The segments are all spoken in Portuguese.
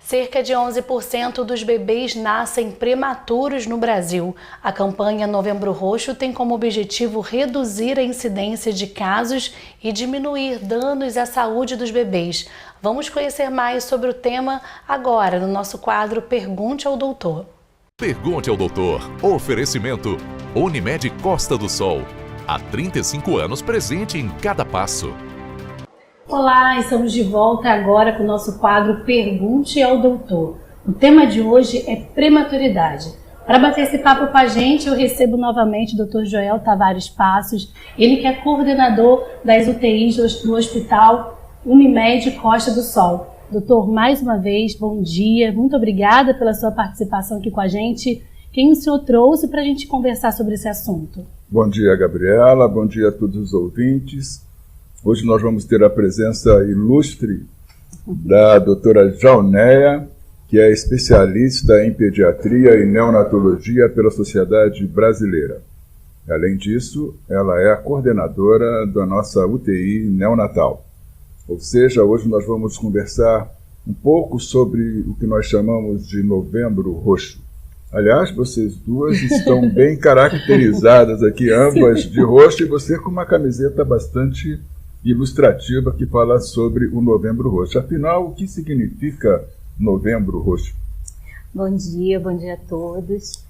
Cerca de 11% dos bebês nascem prematuros no Brasil. A campanha Novembro Roxo tem como objetivo reduzir a incidência de casos e diminuir danos à saúde dos bebês. Vamos conhecer mais sobre o tema agora no nosso quadro Pergunte ao Doutor. Pergunte ao Doutor. Oferecimento Unimed Costa do Sol. Há 35 anos presente em cada passo. Olá, estamos de volta agora com o nosso quadro Pergunte ao Doutor. O tema de hoje é prematuridade. Para bater esse papo com a gente, eu recebo novamente o Dr. Joel Tavares Passos, ele que é coordenador das UTIs do Hospital Unimed Costa do Sol. Doutor, mais uma vez, bom dia, muito obrigada pela sua participação aqui com a gente. Quem o senhor trouxe para a gente conversar sobre esse assunto? Bom dia, Gabriela, bom dia a todos os ouvintes. Hoje nós vamos ter a presença ilustre da doutora Jaunéia, que é especialista em pediatria e neonatologia pela Sociedade Brasileira. Além disso, ela é a coordenadora da nossa UTI neonatal. Ou seja, hoje nós vamos conversar um pouco sobre o que nós chamamos de Novembro Roxo. Aliás, vocês duas estão bem caracterizadas aqui, ambas de roxo, e você com uma camiseta bastante ilustrativa que fala sobre o Novembro Roxo. Afinal, o que significa Novembro Roxo? Bom dia a todos.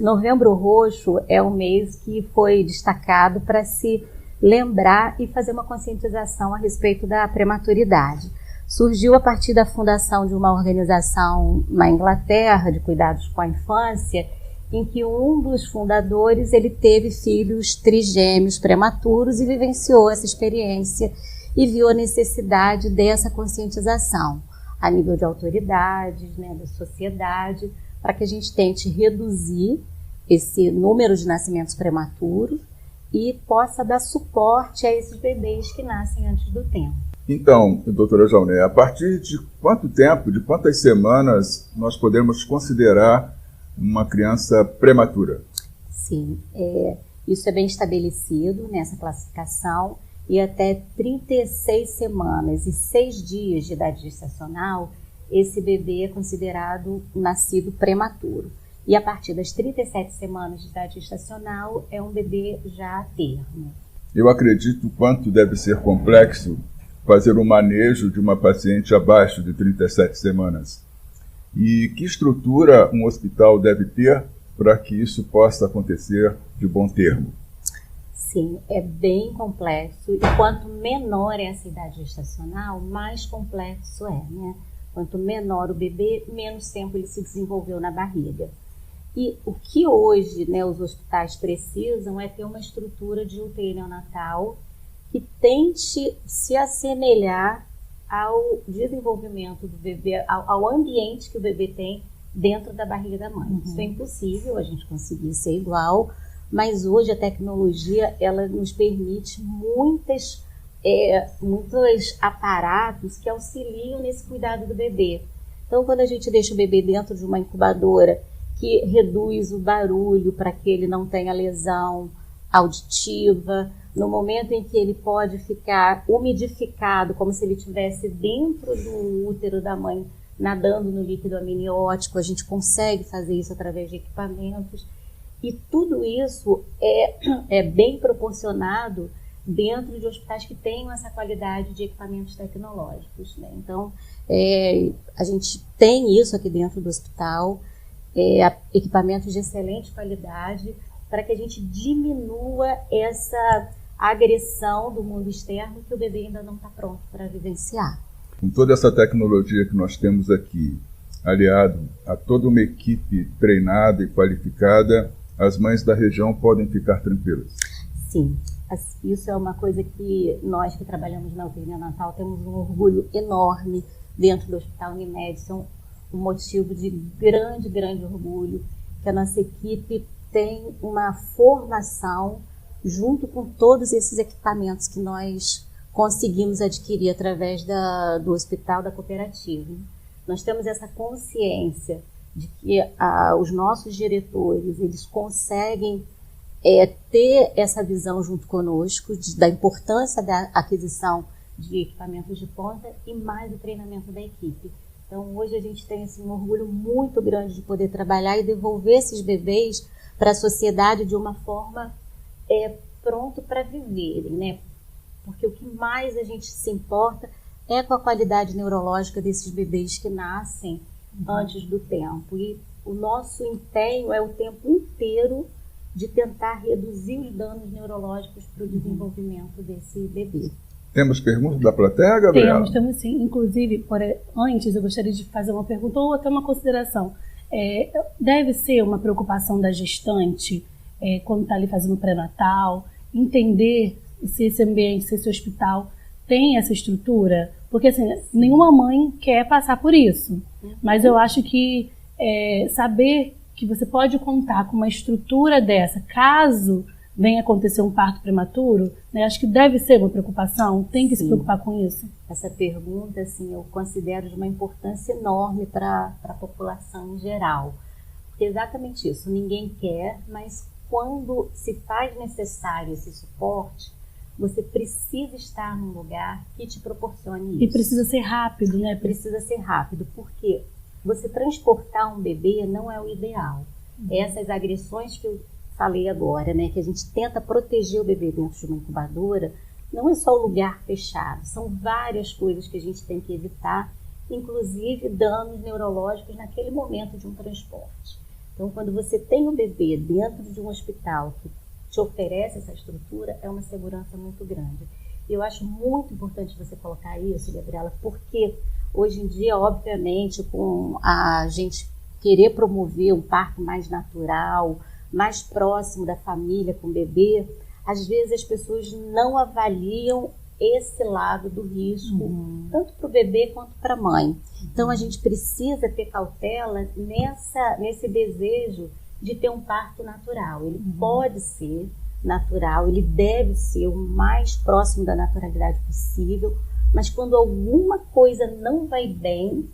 Novembro Roxo é um mês que foi destacado para se lembrar e fazer uma conscientização a respeito da prematuridade. Surgiu a partir da fundação de uma organização na Inglaterra de cuidados com a infância, em que um dos fundadores ele teve filhos trigêmeos prematuros e vivenciou essa experiência e viu a necessidade dessa conscientização a nível de autoridades, da sociedade, para que a gente tente reduzir esse número de nascimentos prematuros e possa dar suporte a esses bebês que nascem antes do tempo. Então, doutora Jaunéia, a partir de quanto tempo, de quantas semanas nós podemos considerar uma criança prematura? Sim, isso é bem estabelecido nessa classificação, e até 36 semanas e 6 dias de idade gestacional, esse bebê é considerado nascido prematuro. E a partir das 37 semanas de idade gestacional é um bebê já a termo. Eu acredito quanto deve ser complexo fazer o manejo de uma paciente abaixo de 37 semanas. E que estrutura um hospital deve ter para que isso possa acontecer de bom termo? Sim, é bem complexo, e quanto menor é essa idade gestacional, mais complexo é, Quanto menor o bebê, menos tempo ele se desenvolveu na barriga. E o que hoje, os hospitais precisam é ter uma estrutura de UTI neonatal que tente se assemelhar ao desenvolvimento do bebê, ao ambiente que o bebê tem dentro da barriga da mãe. Isso é impossível a gente conseguir ser igual, mas hoje a tecnologia ela nos permite muitos aparatos que auxiliam nesse cuidado do bebê. Então, quando a gente deixa o bebê dentro de uma incubadora que reduz o barulho para que ele não tenha lesão auditiva, no momento em que ele pode ficar umidificado, como se ele estivesse dentro do útero da mãe, nadando no líquido amniótico, a gente consegue fazer isso através de equipamentos. E tudo isso é bem proporcionado dentro de hospitais que tenham essa qualidade de equipamentos tecnológicos. Então, a gente tem isso aqui dentro do hospital, equipamentos de excelente qualidade, para que a gente diminua essa agressão do mundo externo que o bebê ainda não está pronto para vivenciar. Com toda essa tecnologia que nós temos aqui, aliado a toda uma equipe treinada e qualificada, as mães da região podem ficar tranquilas? Sim, isso é uma coisa que nós que trabalhamos na UTI neonatal temos um orgulho enorme dentro do Hospital Unimed. Isso é um motivo de grande orgulho, que a nossa equipe tem uma formação junto com todos esses equipamentos que nós conseguimos adquirir através do hospital da cooperativa. Nós temos essa consciência de que os nossos diretores eles conseguem ter essa visão junto conosco da importância da aquisição de equipamentos de ponta e mais o treinamento da equipe. Então, hoje a gente tem assim, um orgulho muito grande de poder trabalhar e devolver esses bebês para a sociedade de uma forma pronto para viverem, né? Porque o que mais a gente se importa é com a qualidade neurológica desses bebês que nascem antes do tempo. E o nosso empenho é o tempo inteiro de tentar reduzir os danos neurológicos para o desenvolvimento desse bebê. Temos perguntas da plateia, Gabriela? Temos sim. Inclusive, antes eu gostaria de fazer uma pergunta ou até uma consideração. Deve ser uma preocupação da gestante, quando está ali fazendo pré-natal, entender se esse ambiente, se esse hospital tem essa estrutura? Porque assim, nenhuma mãe quer passar por isso. Mas eu acho que saber que você pode contar com uma estrutura dessa, caso venha acontecer um parto prematuro, né, acho que deve ser uma preocupação, tem que se preocupar com isso. Essa pergunta, assim, eu considero de uma importância enorme para a população em geral. Porque é exatamente isso, ninguém quer, mas quando se faz necessário esse suporte, você precisa estar num lugar que te proporcione isso. E precisa ser rápido, né? Precisa ser rápido, porque você transportar um bebê não é o ideal. Essas agressões que eu falei agora, né, que a gente tenta proteger o bebê dentro de uma incubadora, não é só o lugar fechado, são várias coisas que a gente tem que evitar, inclusive danos neurológicos naquele momento de um transporte. Então, quando você tem um bebê dentro de um hospital que te oferece essa estrutura, é uma segurança muito grande. E eu acho muito importante você colocar isso, Gabriela, porque hoje em dia, obviamente, com a gente querer promover um parto mais natural, mais próximo da família com o bebê, às vezes as pessoas não avaliam esse lado do risco, tanto para o bebê quanto para a mãe. Então a gente precisa ter cautela nesse desejo de ter um parto natural. Ele pode ser natural, ele deve ser o mais próximo da naturalidade possível, mas quando alguma coisa não vai bem,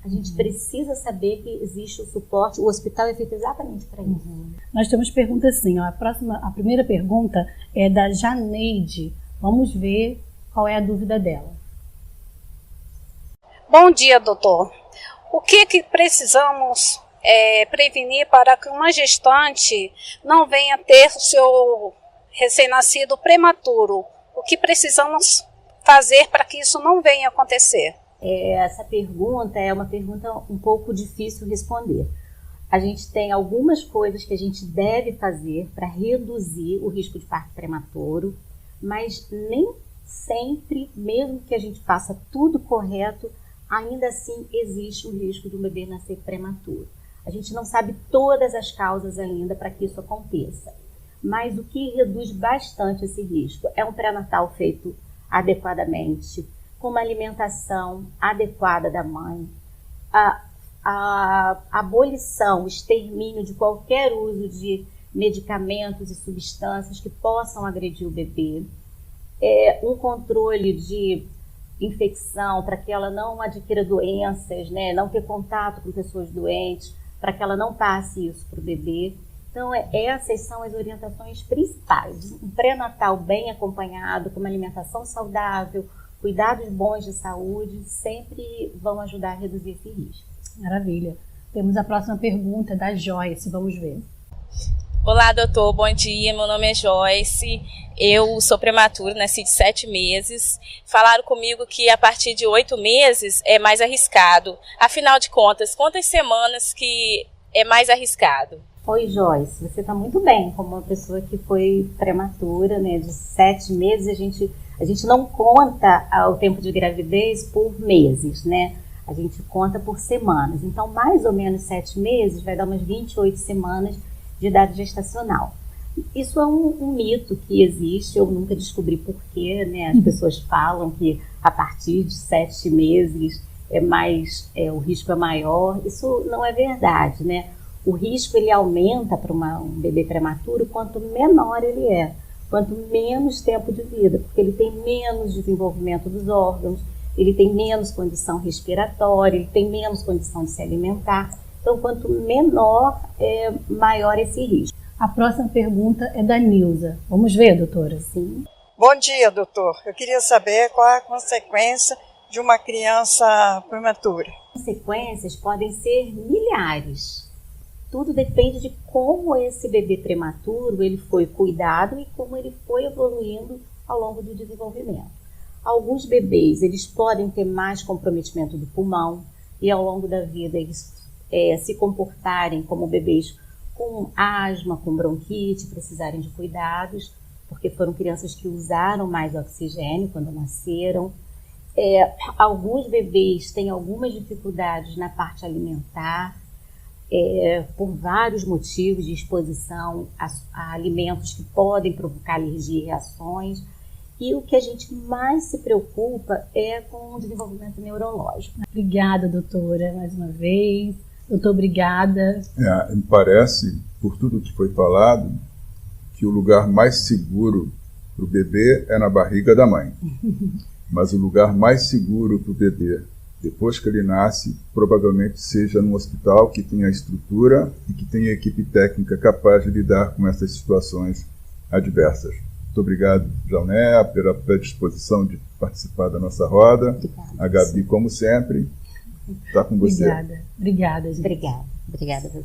a gente precisa saber que existe o suporte, o hospital é feito exatamente para isso. Nós temos perguntas assim, ó, a primeira pergunta é da Janeide. Vamos ver qual é a dúvida dela. Bom dia, doutor. O que precisamos prevenir para que uma gestante não venha ter o seu recém-nascido prematuro? O que precisamos fazer para que isso não venha acontecer? Essa pergunta é uma pergunta um pouco difícil de responder. A gente tem algumas coisas que a gente deve fazer para reduzir o risco de parto prematuro, mas nem sempre, mesmo que a gente faça tudo correto, ainda assim existe o risco de um bebê nascer prematuro. A gente não sabe todas as causas ainda para que isso aconteça, mas o que reduz bastante esse risco é um pré-natal feito adequadamente, com uma alimentação adequada da mãe, a abolição, o extermínio de qualquer uso de medicamentos e substâncias que possam agredir o bebê, um controle de infecção para que ela não adquira doenças, né, não ter contato com pessoas doentes, para que ela não passe isso para o bebê. Então, essas são as orientações principais. Um pré-natal bem acompanhado, com uma alimentação saudável, cuidados bons de saúde, sempre vão ajudar a reduzir esse risco. Maravilha. Temos a próxima pergunta da Joyce, vamos ver. Olá, doutor, bom dia, meu nome é Joyce, eu sou prematura, nasci de 7 meses, falaram comigo que a partir de 8 meses é mais arriscado, afinal de contas, quantas semanas que é mais arriscado? Oi, Joyce, você está muito bem, como uma pessoa que foi prematura, né, de 7 meses, a gente não conta o tempo de gravidez por meses, né, a gente conta por semanas, então mais ou menos 7 meses vai dar umas 28 semanas de idade gestacional. Isso é um mito que existe, eu nunca descobri porquê, né? As pessoas falam que a partir de 7 meses o risco é maior. Isso não é verdade, né? O risco ele aumenta para um bebê prematuro quanto menor ele é, quanto menos tempo de vida, porque ele tem menos desenvolvimento dos órgãos, ele tem menos condição respiratória, ele tem menos condição de se alimentar. Então, quanto menor, maior esse risco. A próxima pergunta é da Nilza. Vamos ver, doutora? Sim. Bom dia, doutor. Eu queria saber qual é a consequência de uma criança prematura? As consequências podem ser milhares. Tudo depende de como esse bebê prematuro ele foi cuidado e como ele foi evoluindo ao longo do desenvolvimento. Alguns bebês eles podem ter mais comprometimento do pulmão e ao longo da vida eles se comportarem como bebês com asma, com bronquite, precisarem de cuidados, porque foram crianças que usaram mais oxigênio quando nasceram. Alguns bebês têm algumas dificuldades na parte alimentar, por vários motivos de exposição a alimentos que podem provocar alergia e reações. E o que a gente mais se preocupa é com o desenvolvimento neurológico. Obrigada, doutora, mais uma vez. Doutor, obrigada. Me parece, por tudo que foi falado, que o lugar mais seguro para o bebê é na barriga da mãe. Mas o lugar mais seguro para o bebê, depois que ele nasce, provavelmente seja num hospital que tenha estrutura e que tenha equipe técnica capaz de lidar com essas situações adversas. Muito obrigado, Jaunéia, pela predisposição de participar da nossa roda. Obrigada, a Gabi, como sempre, está com você. Obrigada, gente. Obrigada a você.